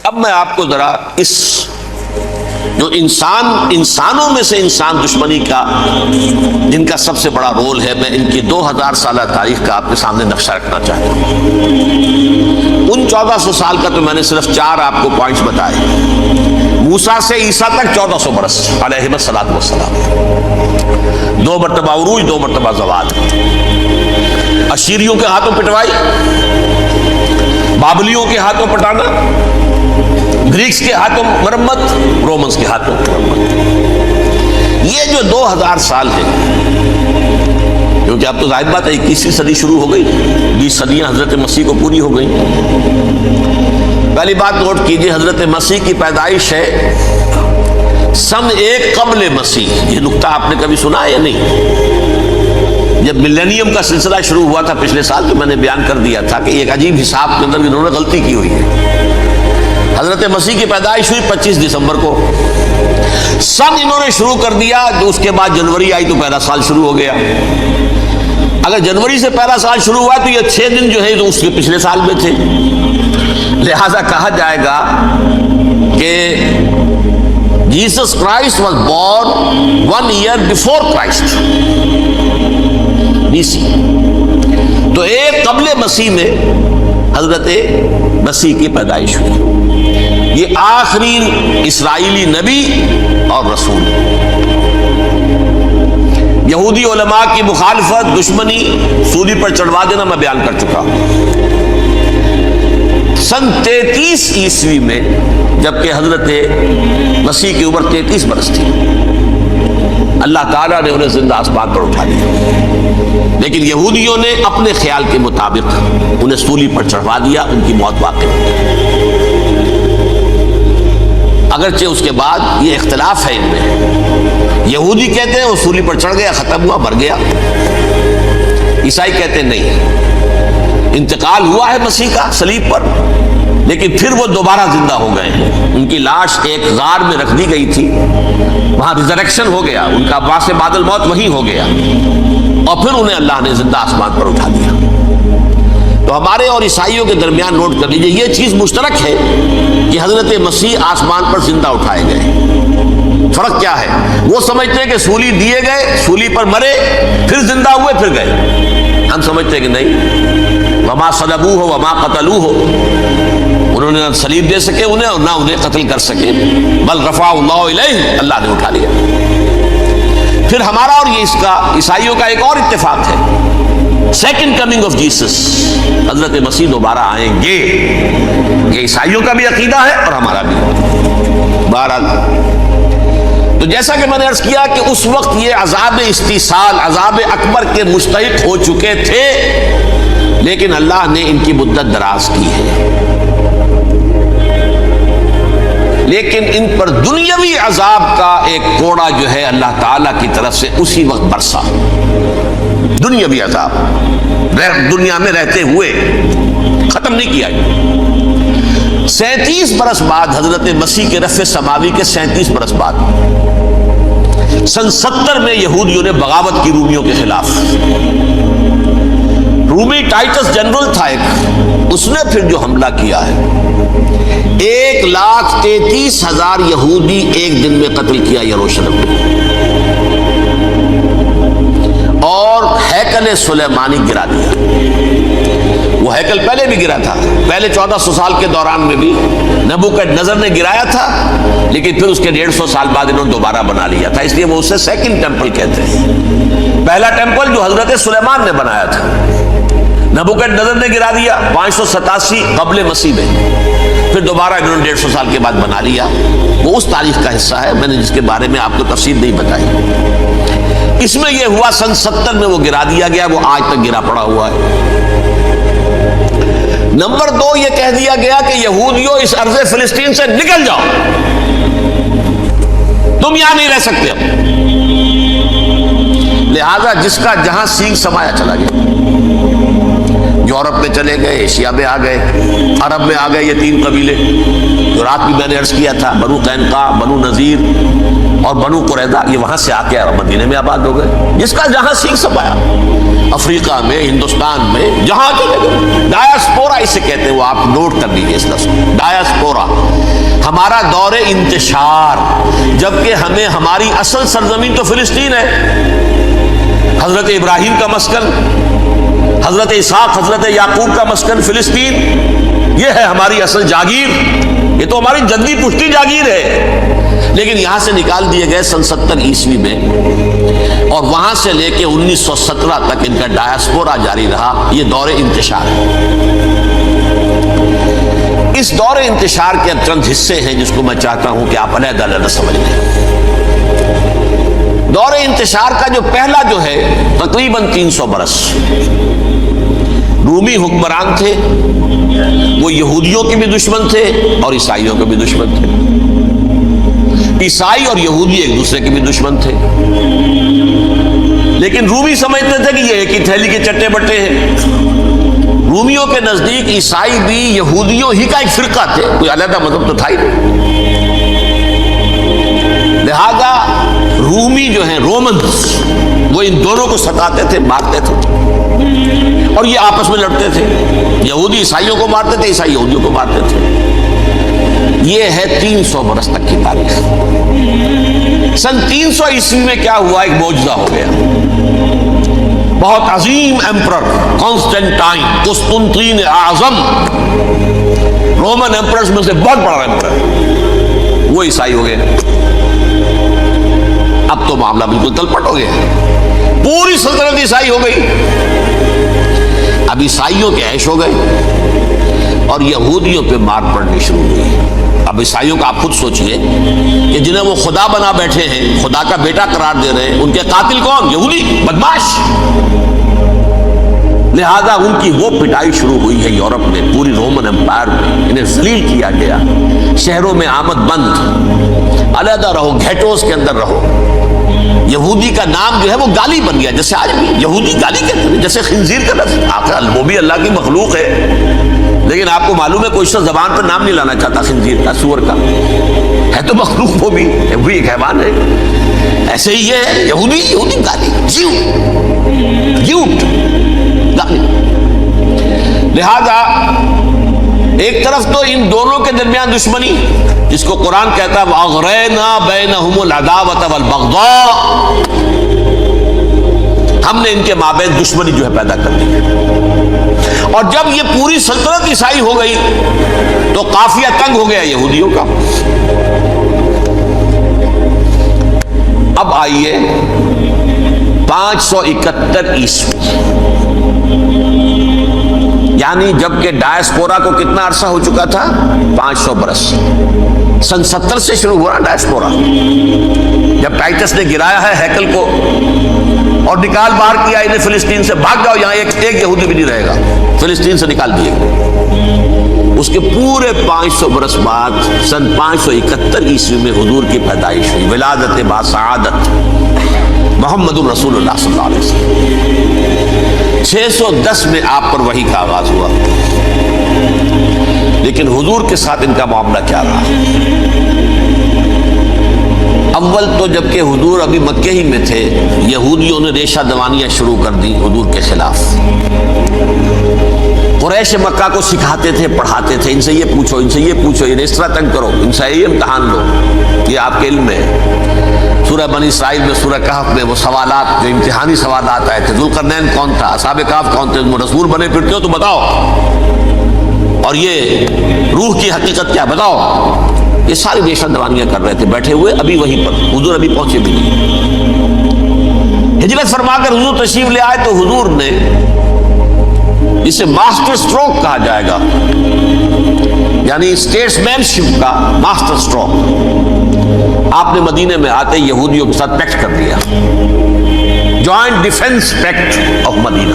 اب میں آپ کو ذرا اس جو انسانوں میں سے انسان دشمنی کا جن کا سب سے بڑا رول ہے، میں ان کی 2000 سالہ تاریخ کا آپ کے سامنے نقشہ رکھنا چاہتا ہوں۔ ان 1400 سال کا تو میں نے صرف 4 آپ کو پوائنٹس بتائے۔ موسیٰ سے عیسیٰ تک 1400 برس علیہ الصلوۃ والسلام، 2 مرتبہ عروج، 2 مرتبہ زوال، اشیریوں کے ہاتھوں پٹوائی، بابلیوں کے ہاتھوں پٹانا، گریکس کے ہاتھوں مرمت، رومنس کے ہاتھوں مرمت۔ یہ جو 2000 سال ہے، کیونکہ اب تو ظاہر بات ہے 21ویں صدی شروع ہو گئی، 20 صدیاں حضرت مسیح کو پوری ہو گئی۔ پہلی بات نوٹ کیجئے، حضرت مسیح کی پیدائش ہے سن 1 قبل مسیح۔ یہ نقطہ آپ نے کبھی سنا ہے یا نہیں؟ جب ملینیم کا سلسلہ شروع ہوا تھا پچھلے سال، تو میں نے بیان کر دیا تھا کہ ایک عجیب حساب کے اندر انہوں نے غلطی کی ہوئی ہے۔ حضرت مسیح کی پیدائش ہوئی 25 دسمبر کو، سن انہوں نے شروع کر دیا، تو اس کے بعد جنوری آئی تو پہلا سال شروع ہو گیا۔ اگر جنوری سے پہلا سال شروع ہوا تو یہ 6 دن جو ہے تو اس کے پچھلے سال میں تھے، لہذا کہا جائے گا کہ Jesus Christ was born 1 year before Christ, BC۔ تو 1 قبل مسیح میں حضرت مسیح کی پیدائش ہوئی۔ یہ آخری اسرائیلی نبی اور رسول۔ یہودی علماء کی مخالفت، دشمنی، سولی پر چڑھوا دینا میں بیان کر چکا ہوں۔ سن 33 عیسوی میں، جبکہ حضرت مسیح کی عمر 33 برس تھی، اللہ تعالیٰ نے انہیں زندہ آسمان پر اٹھا لیا، لیکن یہودیوں نے اپنے خیال کے مطابق انہیں سولی پر چڑھوا دیا، ان کی موت واقع ہوئی۔ اگرچہ اس کے بعد یہ اختلاف ہے ان میں، یہودی کہتے ہیں وہ سولی پر چڑھ گیا، ختم ہوا، مر گیا، عیسائی کہتے ہیں نہیں، انتقال ہوا ہے مسیح کا صلیب پر، لیکن پھر وہ دوبارہ زندہ ہو گئے ہیں۔ ان کی لاش ایک غار میں رکھ دی گئی تھی، وہاں ریزریکشن ہو گیا، ان کا باعث بعد الموت وہی ہو گیا، اور پھر انہیں اللہ نے زندہ آسمان پر اٹھا دیا۔ تو ہمارے اور عیسائیوں کے درمیان نوٹ کر لیجیے، یہ چیز مشترک ہے کہ حضرت مسیح آسمان پر زندہ اٹھائے گئے۔ فرق کیا ہے؟ وہ سمجھتے ہیں کہ سولی دیے گئے، سولی پر مرے، پھر زندہ ہوئے، پھر گئے۔ ہم سمجھتے ہیں کہ نہیں، وما صلبوہ وما قتلوہ، انہوں نے نہ صلیب دے سکے انہیں اور نہ انہیں قتل کر سکے، بل رفعہ اللہ الیہ، اللہ نے اٹھا لیا۔ پھر ہمارا اور یہ اس کا عیسائیوں کا ایک اور اتفاق ہے، سیکنڈ کمنگ آف جیسس، حضرت مسیح دوبارہ آئیں گے۔ یہ عیسائیوں کا بھی عقیدہ ہے اور ہمارا بھی۔ بہرحال تو جیسا کہ میں نے عرض کیا کہ اس وقت یہ عذاب استیصال، عذاب اکبر کے مستحق ہو چکے تھے، لیکن اللہ نے ان کی مدت دراز کی ہے، لیکن ان پر دنیاوی عذاب کا ایک کوڑا جو ہے اللہ تعالیٰ کی طرف سے اسی وقت برسا۔ دنیاوی عذاب دنیا میں رہتے ہوئے ختم نہیں کیا۔ 37 برس بعد، حضرت مسیح کے رفع سماوی کے 37 برس بعد، سن 70 میں یہودیوں نے بغاوت کی رومیوں کے خلاف۔ رومی ٹائٹس جنرل تھا ایک، اس نے پھر جو حملہ کیا ہے، 1,33,000 یہودی ایک دن میں قتل کیا یروشلم میں، اور ہیکل سلیمانی گرا دیا۔ وہ ہیکل پہلے بھی گرا تھا، پہلے 1400 سال کے دوران میں بھی نبوکڈنضر نے گرایا تھا، لیکن پھر اس کے 150 سال بعد انہوں نے دوبارہ بنا لیا تھا، اس لیے وہ اسے سیکنڈ ٹیمپل کہتے ہیں۔ پہلا ٹیمپل جو حضرت سلیمان نے بنایا تھا، نبوکڈنضر نے گرا دیا 587 قبل مسیح میں، پھر دوبارہ انہوں نے 150 سال کے بعد بنا لیا۔ وہ اس تاریخ کا حصہ ہے، میں نے جس کے بارے میں آپ کو تفصیل نہیں بتائی۔ اس میں یہ ہوا سن 70 میں وہ گرا دیا گیا، وہ آج تک گرا پڑا ہوا ہے۔ نمبر 2، یہ کہہ دیا گیا کہ یہودیوں اس ارض فلسطین سے نکل جاؤ، تم یہاں نہیں رہ سکتے اب۔ لہذا جس کا جہاں سینگ سمایا چلا گیا، یورپ میں چلے گئے، ایشیا میں آ گئے، عرب میں آ گئے، یہ 3 قبیلے جو رات بھی میں نے عرض کیا تھا، بنو قینقاع، بنو نذیر اور بنو قریظہ، یہ وہاں سے آ کے مدینے میں آباد ہو گئے، جس کا جہاں سینگ سمایا، افریقہ میں، ہندوستان میں، جہاں چلے گئے۔ ڈایاسپورا اسے کہتے ہیں، وہ آپ نوٹ کر لیجیے اس لفظ ڈایاسپورا۔ ہمارا دور انتشار، جبکہ ہمیں ہماری اصل سرزمین تو فلسطین ہے، حضرت ابراہیم کا مسکن، حضرت اسحاق حضرت یعقوب کا مسکن فلسطین، یہ ہے ہماری اصل جاگیر، یہ تو ہماری جدی پشتی جاگیر ہے، لیکن یہاں سے نکال دیے گئے سن 70 عیسوی میں، اور وہاں سے لے کے 1917 تک ان کا ڈایاسپورا جاری رہا۔ یہ دور انتشار ہے۔ اس دور انتشار کے اب چند حصے ہیں جس کو میں چاہتا ہوں کہ آپ علیحدہ علیحدہ سمجھ لیں۔ دور انتشار کا جو پہلا جو ہے تقریباً 300 برس، رومی حکمران تھے، وہ یہودیوں کے بھی دشمن تھے اور عیسائیوں کے بھی دشمن تھے، عیسائی اور یہودی ایک دوسرے کے بھی دشمن تھے، لیکن رومی سمجھتے تھے کہ یہ ایک ہی تھیلی کے چٹے بٹے ہیں۔ رومیوں کے نزدیک عیسائی بھی یہودیوں ہی کا ایک فرقہ تھے، کوئی علیحدہ مذہب تو تھا ہی نہیں، لہذا رومی جو ہیں رومنز وہ ان دونوں کو ستاتے تھے، مارتے تھے، اور یہ آپس میں لڑتے تھے، یہودی عیسائیوں کو مارتے تھے، عیسائی یہودیوں کو مارتے تھے۔ یہ ہے 300 برس تک کی تاریخ۔ سن 300 عیسوی میں کیا ہوا؟ ایک معجزہ ہو گیا۔ بہت عظیم ایمپرر کانسٹینٹائن، قسطنطین اعظم، رومن ایمپررز میں سے بہت بڑا ایمپرر، وہ عیسائی ہو گئے۔ اب تو معاملہ بالکل تلپٹ ہو گیا، پوری سلطنت عیسائی ہو گئی۔ اب عیسائیوں کے عیش ہو گئے اور یہودیوں پہ مار پڑنی شروع ہوئی۔ اب عیسائیوں کا آپ خود سوچئے کہ جنہیں وہ خدا بنا بیٹھے ہیں، خدا کا بیٹا قرار دے رہے ہیں، ان کے قاتل کون؟ یہودی بدماش۔ لہذا ان کی وہ پٹائی شروع ہوئی ہے یورپ میں، پوری رومن امپائر میں انہیں ذلیل کیا گیا، شہروں میں آمد بند، علیحدہ رہو، گھیٹوز کے اندر رہو۔ یہودی کا نام جو ہے وہ گالی بن گیا، جیسے آج بھی یہودی گالی کہتے ہیں، جیسے خنزیر کا لفظ، آخر وہ بھی اللہ کی مخلوق ہے، لیکن آپ کو معلوم ہے کوئی شخص زبان پہ نام نہیں لانا چاہتا خنزیر کا، سور کا، ہے تو مخلوق وہ بھی ایک حیوان ہے۔ ایسے ہی یہ ہے یہودی گالی، جیوٹ گالی۔ لہذا ایک طرف تو ان دونوں کے درمیان دشمنی، جس کو قرآن کہتا ہے وَأَغْرَيْنَا بَيْنَهُمُ الْعَدَاوَةَ وَالْبَغْضَاءَ، ہم نے ان کے مابین دشمنی جو ہے پیدا کر دی، اور جب یہ پوری سلطنت عیسائی ہو گئی تو قافیہ تنگ ہو گیا یہودیوں کا۔ اب آئیے 571 عیسوی، یعنی جبکہ ڈایاسپورا کو کتنا عرصہ ہو چکا تھا؟ 500 برس۔ سن 70 سے شروع ہوا ڈایاسپورا، جب ٹائٹس نے گرایا ہے ہیکل کو اور نکال باہر کیا انہیں فلسطین سے، بھاگ جاؤ یہاں ایک یہودی بھی نہیں رہے گا، فلسطین سے نکال دیے گئے۔ اس کے پورے 500 برس بعد سن 571 عیسوی میں حضور کی پیدائش ہوئی، ولادت باسعادت محمد الرسول اللہ صلی اللہ علیہ وسلم۔ 610 میں آپ پر وحی کا آغاز ہوا، لیکن حضور کے ساتھ ان کا معاملہ کیا رہا؟ اول تو جبکہ حضور ابھی مکے ہی میں تھے، یہودیوں نے ریشہ دوانیاں شروع کر دی حضور کے خلاف۔ قریش مکہ کو سکھاتے تھے، پڑھاتے تھے، ان سے یہ پوچھو، ان سے یہ پوچھو، انہیں اس طرح تنگ کرو، ان سے یہ امتحان لو، یہ آپ کے علم میں ہے۔ سورہ بنی اسرائیل میں، سورہ کہف میں وہ سوالات جو امتحانی سوالات آئے تھے، ذوالقرنین کون تھا، اصحاب کہف کون تھے، تم رسول بنے پھرتے ہو تو بتاؤ، اور یہ روح کی حقیقت کیا بتاؤ، یہ ساری ریشہ دوانیاں کر رہے تھے بیٹھے ہوئے، ابھی وہیں پر حضور ابھی پہنچے بھی نہیں۔ ہجرت فرما کر حضور تشریف لے آئے تو حضور نے، جسے ماسٹر سٹروک کہا جائے گا، یعنی اسٹیٹس مین شپ کا ماسٹر سٹروک، آپ نے مدینے میں آتے یہودیوں کے ساتھ پیکٹ کر دیا، جوائنٹ ڈیفنس پیکٹ آف مدینہ،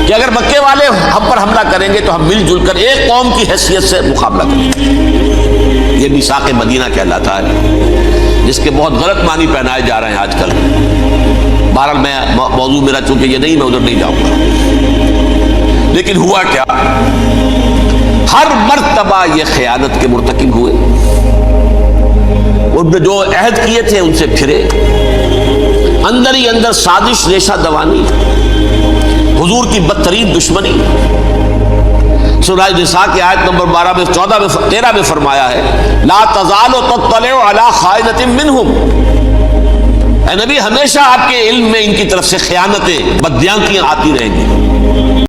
کہ اگر مکے والے ہم پر حملہ کریں گے تو ہم مل جل کر ایک قوم کی حیثیت سے مقابلہ کریں گے۔ یہ میثاق مدینہ کہلاتا ہے، جس کے بہت غلط معنی پہنائے جا رہے ہیں آج کل۔ بہرحال میں موضوع میرا چونکہ یہ نہیں، میں ادھر نہیں جاؤں گا، لیکن ہوا کیا؟ ہر مرتبہ یہ خیانت کے مرتکب ہوئے، ان نے جو عہد کیے تھے ان سے پھرے، اندر ہی اندر سازش، ریشہ دوانی، حضور کی بدترین دشمنی۔ سورہ نساء کی آیت نمبر 12 میں 14 میں 13 میں فرمایا ہے لا تزال تطلع علی خائنۃ منہم، اے نبی ہمیشہ آپ کے علم میں ان کی طرف سے خیانتیں، بدیانتیاں آتی رہیں گی۔